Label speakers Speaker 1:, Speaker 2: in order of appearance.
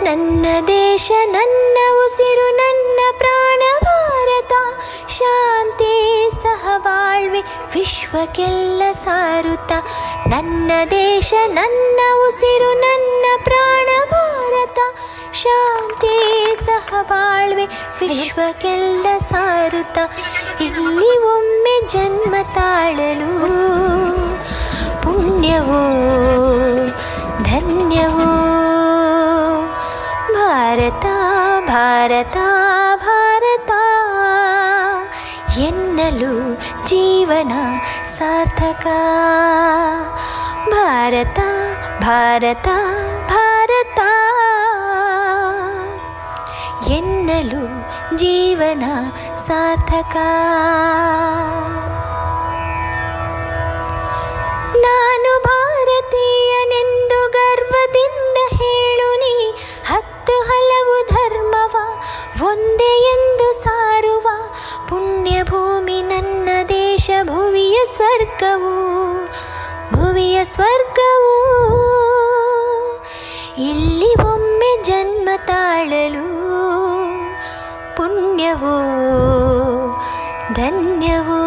Speaker 1: ನನ್ನ ದೇಶ ನನ್ನ ಉಸಿರು ನನ್ನ ಪ್ರಾಣ ಭಾರತ, ಶಾಂತಿ ಸಹಬಾಳ್ವೆ ವಿಶ್ವಕ್ಕೆಲ್ಲ ಸಾರುತ್ತ. ನನ್ನ ದೇಶ ನನ್ನ ಉಸಿರು ನನ್ನ ಪ್ರಾಣ ಭಾರತ, ಶಾಂತಿ ಸಹಬಾಳ್ವೆ ವಿಶ್ವಕ್ಕೆಲ್ಲ ಸಾರುತ್ತ. ಇಲ್ಲಿ ಒಮ್ಮೆ ಜನ್ಮ ತಾಳಲು ಪುಣ್ಯವೋ ಧನ್ಯವೋ. ಭಾರತ ಭಾರತ ಭಾರತ ಎನ್ನಲು ಜೀವನ ಸಾರ್ಥಕ. ಭಾರತ ಭಾರತ ಭಾರತ ಎನ್ನಲು ಜೀವನ ಸಾರ್ಥಕ. ನಾನು ಭಾರತೀಯನೆಂದು ಗರ್ವದಿಂದ ಹೇಳು ನೀ, ಹತ್ತು ಹಲವು ಧರ್ಮವ ಒಂದೇ ಎಂದು ಸಾರುವ ಪುಣ್ಯ ಭೂಮಿ ನನ್ನ ದೇಶ, ಭುವಿಯ ಸ್ವರ್ಗವು ಭುವಿಯ ಸ್ವರ್ಗವು. ಇಲ್ಲಿ ಒಮ್ಮೆ ಜನ್ಮ ತಾಳಲು ಪುಣ್ಯವೋ ಧನ್ಯವೋ.